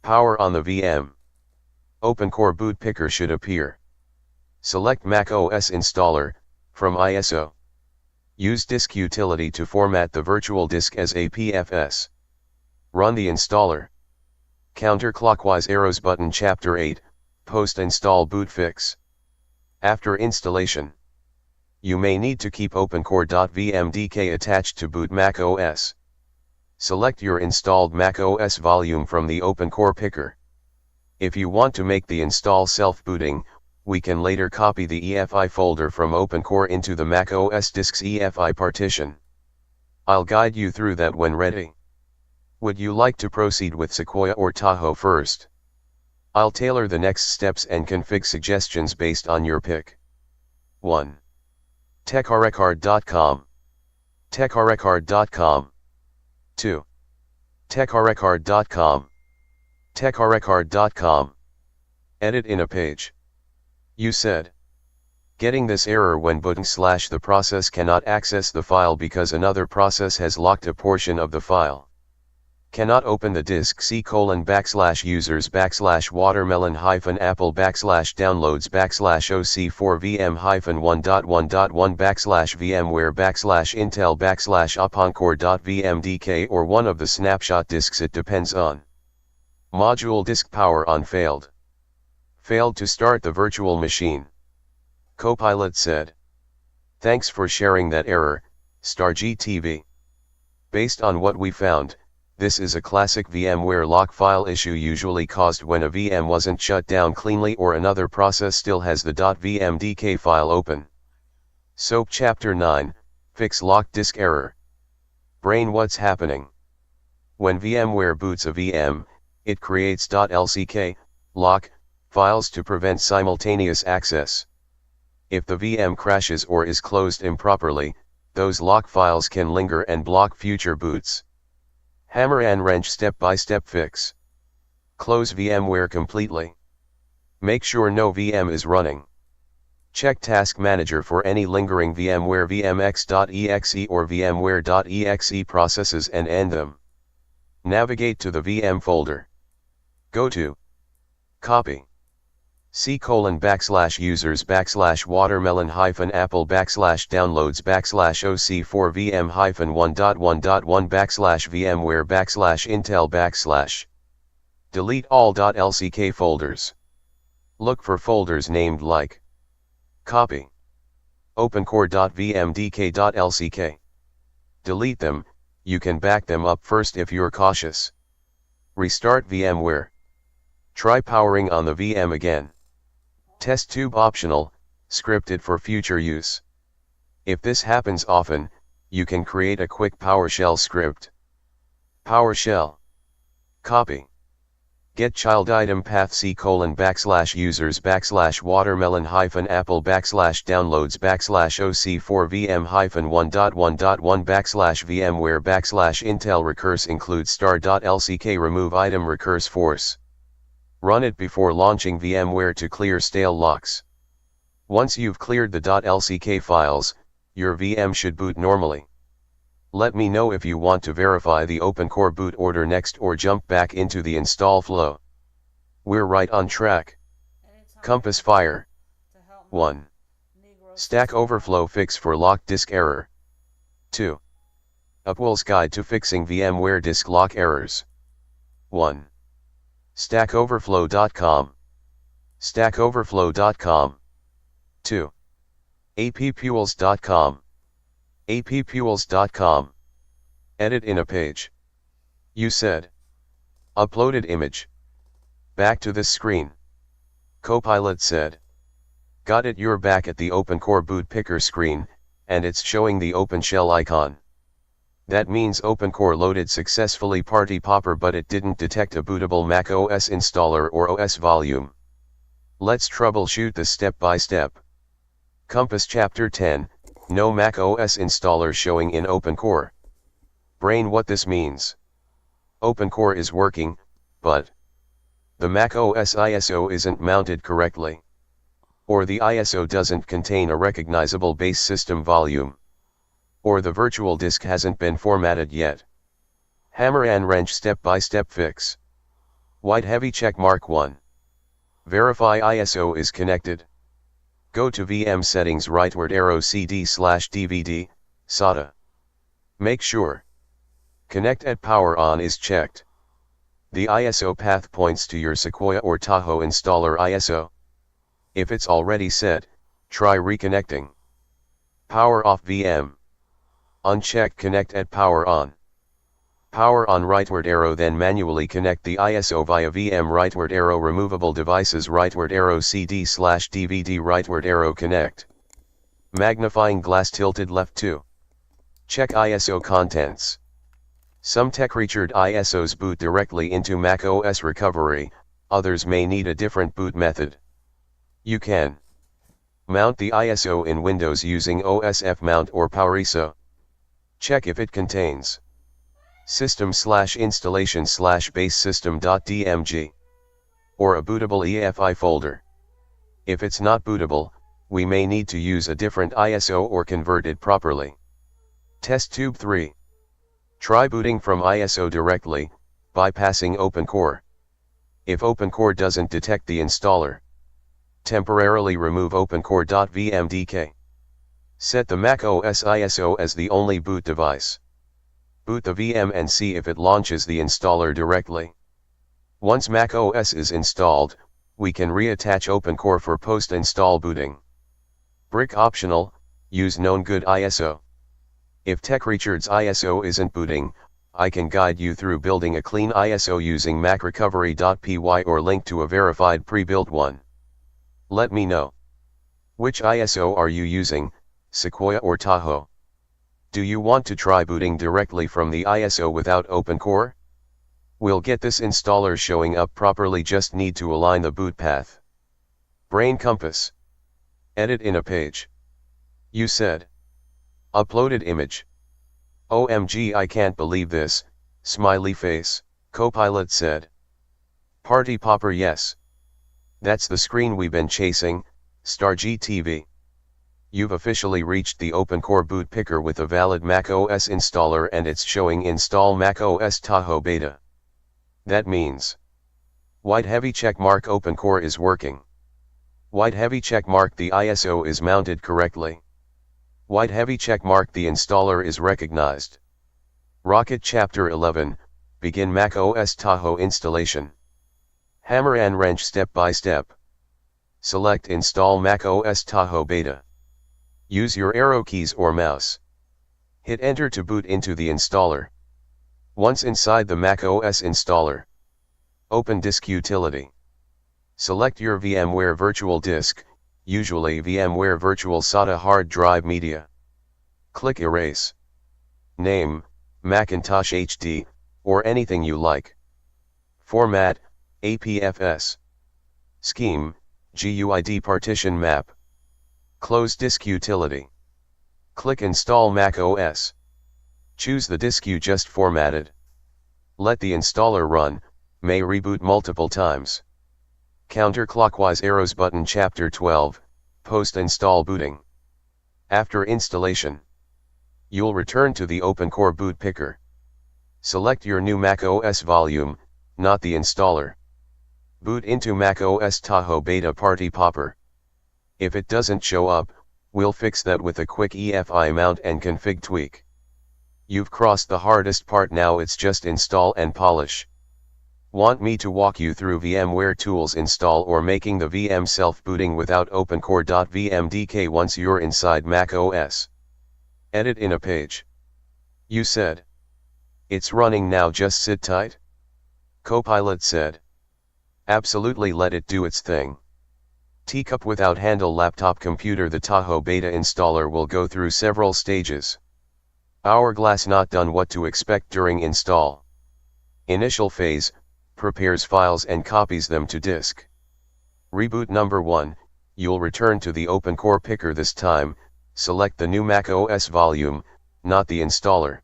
Power on the VM. OpenCore boot picker should appear. Select Mac OS installer, from ISO. Use disk utility to format the virtual disk as APFS. Run the installer. Counterclockwise arrows button Chapter 8, Post-install boot fix. After installation, you may need to keep OpenCore.vmdk attached to boot Mac OS. Select your installed Mac OS volume from the OpenCore picker. If you want to make the install self-booting, we can later copy the EFI folder from OpenCore into the Mac OS disk's EFI partition. I'll guide you through that when ready. Would you like to proceed with Sequoia or Tahoe first? I'll tailor the next steps and config suggestions based on your pick. 1. TechRecard.com. TechRecard.com. 2. TechRecard.com. TechRecard.com. Edit in a page. You said, getting this error when /the process cannot access the file because another process has locked a portion of the file. Cannot open the disk c:\/watermelon-apple/downloads/oc4vm-1.1.1/vmware/intel/opencore.vmdk or one of the snapshot disks it depends on. Module disk power on failed. Failed to start the virtual machine. Copilot said. Thanks for sharing that error, StarGTV. Based on what we found, this is a classic VMware lock file issue usually caused when a VM wasn't shut down cleanly or another process still has the .vmdk file open. SOAP Chapter 9, Fix Locked Disk Error. Brain, what's happening? When VMware boots a VM, it creates .lck, lock, files to prevent simultaneous access. If the VM crashes or is closed improperly, those lock files can linger and block future boots. Hammer and wrench step-by-step fix. Close VMware completely. Make sure no VM is running. Check Task Manager for any lingering VMware vmx.exe or vmware.exe processes and end them. Navigate to the VM folder. Go to Copy. c:\/watermelon-apple/downloads/oc4vm-1.1.1/vmware/intel/. Delete all .lck folders. Look for folders named like Copy. OpenCore.vmdk.lck. Delete them, you can back them up first if you're cautious. Restart VMware. Try powering on the VM again. Test tube optional, scripted for future use. If this happens often, you can create a quick PowerShell script. PowerShell. Copy. Get child item path c:\/watermelon-apple/downloads/oc4vm-1.1.1/vmware/intel recurse include star.lck remove item recurse force. Run it before launching VMware to clear stale locks. Once you've cleared the .lck files, your VM should boot normally. Let me know if you want to verify the OpenCore boot order next or jump back into the install flow. We're right on track. Compass Fire. 1. Stack Overflow fix for locked disk error. 2. Upwell's Guide to fixing VMware disk lock errors. 1. StackOverflow.com. StackOverflow.com. 2. AppPuels.com. AppPuels.com. Edit in a page. You said. Uploaded image. Back to this screen. Copilot said. Got it, you're back at the OpenCore boot picker screen, and it's showing the OpenShell icon. That means OpenCore loaded successfully Party Popper, but it didn't detect a bootable Mac OS installer or OS volume. Let's troubleshoot this step by step. Compass Chapter 10, No Mac OS installer showing in OpenCore. Brain, what this means? OpenCore is working, but the Mac OS ISO isn't mounted correctly. Or the ISO doesn't contain a recognizable base system volume. Or the virtual disk hasn't been formatted yet. Hammer and wrench step-by-step fix. White heavy check mark 1. Verify ISO is connected. Go to VM settings, rightward arrow CD/DVD, SATA. Make sure Connect at power on is checked. The ISO path points to your Sequoia or Tahoe installer ISO. If it's already set, try reconnecting. Power off VM. Uncheck connect at power on. Power on rightward arrow, then manually connect the ISO via VM rightward arrow removable devices rightward arrow CD/DVD rightward arrow connect. Magnifying glass tilted left 2. Check ISO contents. Some TechReachard ISOs boot directly into Mac OS recovery, others may need a different boot method. You can mount the ISO in Windows using OSF mount or PowerISO. Check if it contains system/installation/basesystem.dmg or a bootable EFI folder. If it's not bootable, we may need to use a different ISO or convert it properly. Test tube 3. Try booting from ISO directly, bypassing OpenCore. If OpenCore doesn't detect the installer, temporarily remove OpenCore.vmdk. Set the Mac OS ISO as the only boot device. Boot the VM and see if it launches the installer directly. Once Mac OS is installed, we can reattach OpenCore for post-install booting. Brick optional, use known good ISO. If TechReachard's ISO isn't booting, I can guide you through building a clean ISO using macrecovery.py or link to a verified pre-built one. Let me know. Which ISO are you using, Sequoia or Tahoe? Do you want to try booting directly from the ISO without OpenCore? We'll get this installer showing up properly, just need to align the boot path. Brain Compass. Edit in a page. You said. Uploaded image. OMG, I can't believe this, smiley face, Copilot said. Party popper, yes. That's the screen we've been chasing, Star GTV. You've officially reached the OpenCore boot picker with a valid Mac OS installer and it's showing install Mac OS Tahoe beta. That means white heavy checkmark OpenCore is working. White heavy checkmark the ISO is mounted correctly. White heavy checkmark the installer is recognized. Rocket Chapter 11, begin Mac OS Tahoe installation. Hammer and wrench step by step. Select install Mac OS Tahoe beta. Use your arrow keys or mouse. Hit enter to boot into the installer. Once inside the Mac OS installer, open Disk Utility. Select your VMware Virtual Disk, usually VMware Virtual SATA hard drive media. Click Erase. Name, Macintosh HD, or anything you like. Format, APFS. Scheme, GUID partition map. Close Disk Utility. Click Install Mac OS. Choose the disk you just formatted. Let the installer run, may reboot multiple times. Counterclockwise arrows button Chapter 12, post-install booting. After installation, you'll return to the OpenCore boot picker. Select your new Mac OS volume, not the installer. Boot into Mac OS Tahoe Beta Party Popper. If it doesn't show up, we'll fix that with a quick EFI mount and config tweak. You've crossed the hardest part, now it's just install and polish. Want me to walk you through VMware tools install or making the VM self-booting without OpenCore.vmdk once you're inside Mac OS? Edit in a page. You said. It's running now, just sit tight? Copilot said. Absolutely, let it do its thing. Teacup without handle laptop computer. The Tahoe Beta installer will go through several stages. Hourglass not done. What to expect during install. Initial phase, prepares files and copies them to disk. Reboot number 1, you'll return to the OpenCore picker this time, select the new Mac OS volume, not the installer.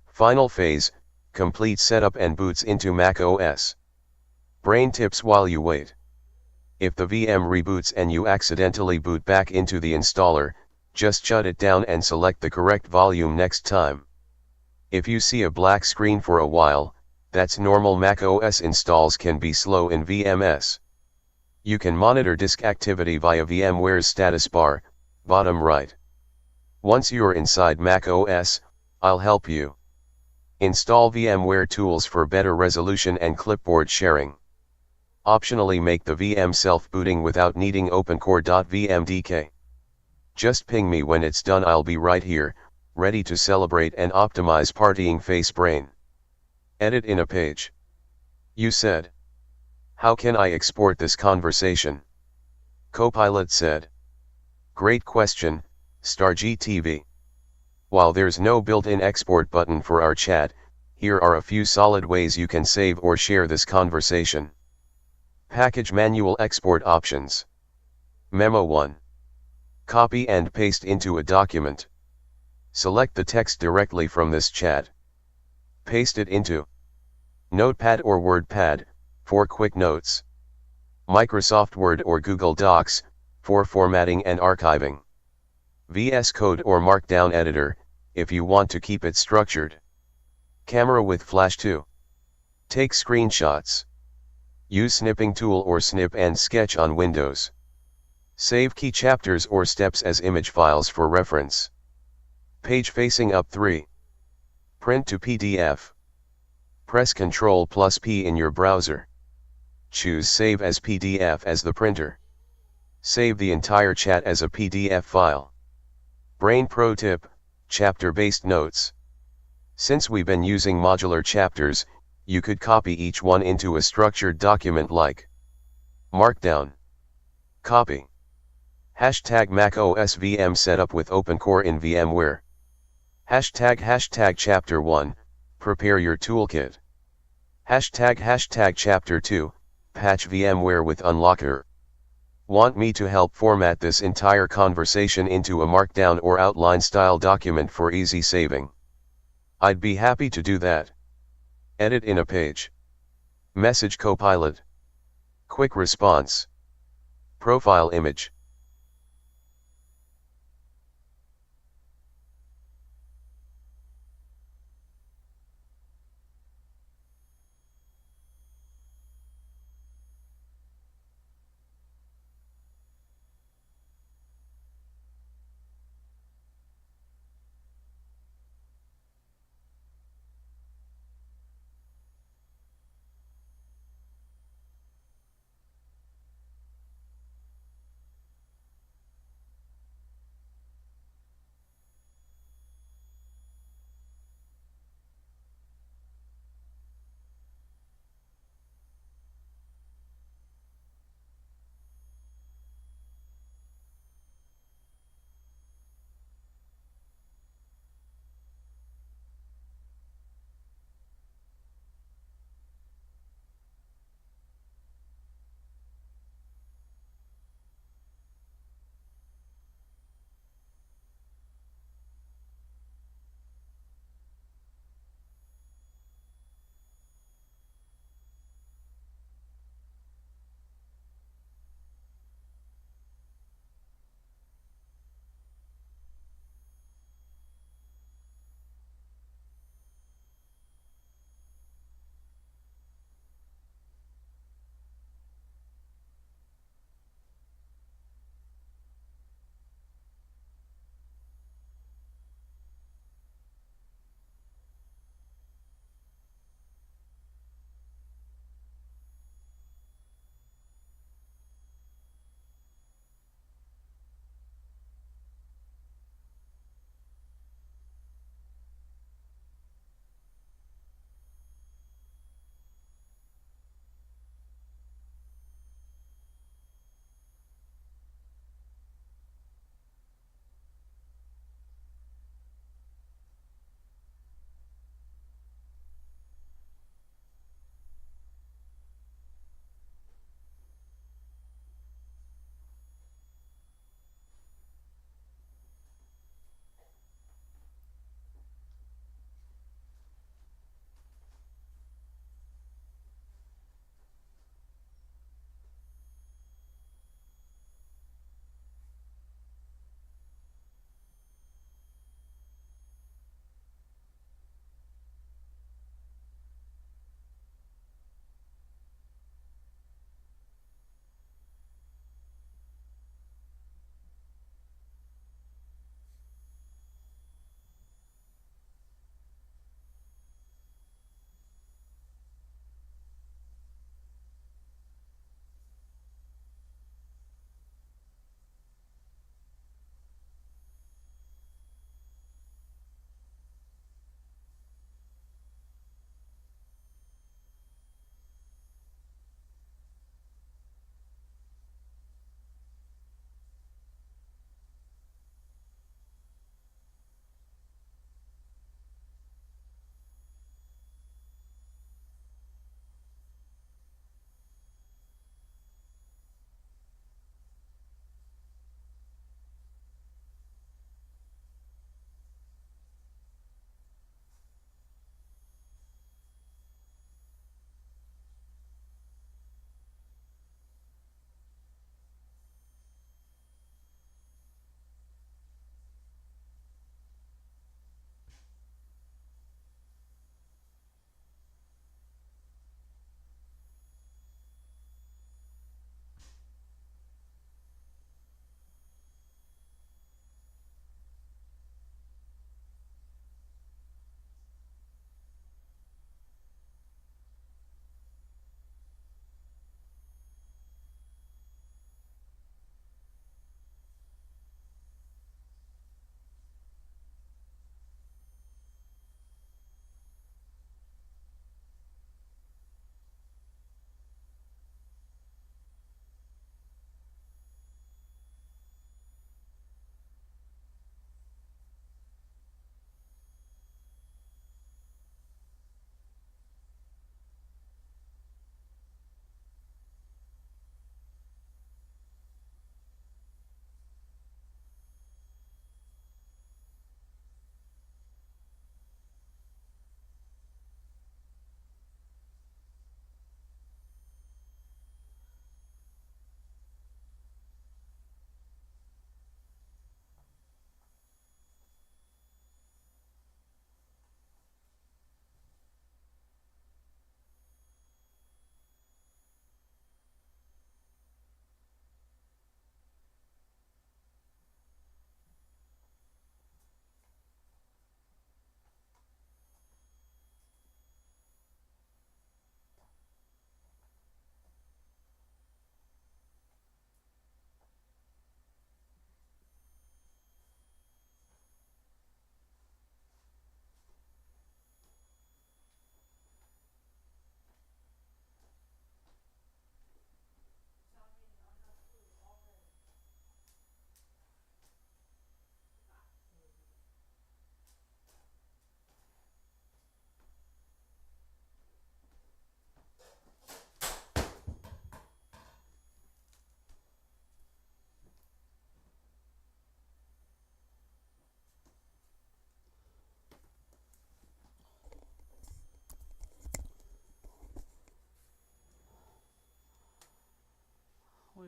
Final phase, complete setup and boots into Mac OS. Brain tips while you wait. If the VM reboots and you accidentally boot back into the installer, just shut it down and select the correct volume next time. If you see a black screen for a while, that's normal. Mac OS installs can be slow in VMS. You can monitor disk activity via VMware's status bar, bottom right. Once you're inside Mac OS, I'll help you. Install VMware tools for better resolution and clipboard sharing. Optionally make the VM self-booting without needing opencore.vmdk. Just ping me when it's done, I'll be right here, ready to celebrate and optimize partying face brain. Edit in a page. You said. How can I export this conversation? Copilot said. Great question, StarGTV. While there's no built-in export button for our chat, here are a few solid ways you can save or share this conversation. Package manual export options. Memo 1. Copy and paste into a document. Select the text directly from this chat. Paste it into Notepad or WordPad, for quick notes. Microsoft Word or Google Docs, for formatting and archiving. VS Code or Markdown editor, if you want to keep it structured. Camera with flash to take screenshots. Use snipping tool or snip and sketch on Windows. Save key chapters or steps as image files for reference. Page facing up 3. Print to PDF. Press Ctrl+P in your browser. Choose Save as PDF as the printer. Save the entire chat as a PDF file. Brain Pro Tip, chapter-based notes. Since we've been using modular chapters, you could copy each one into a structured document like Markdown. Copy. Hashtag macOS VM setup with OpenCore in VMware. Hashtag chapter 1, prepare your toolkit. Hashtag chapter 2, patch VMware with Unlocker. Want me to help format this entire conversation into a Markdown or outline style document for easy saving? I'd be happy to do that. Edit in a page. Message Copilot. Quick response. Profile image.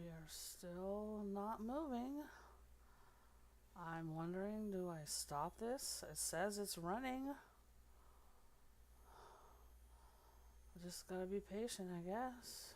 We are still not moving. I'm wondering, do I stop this? It says it's running. I just gotta be patient, I guess.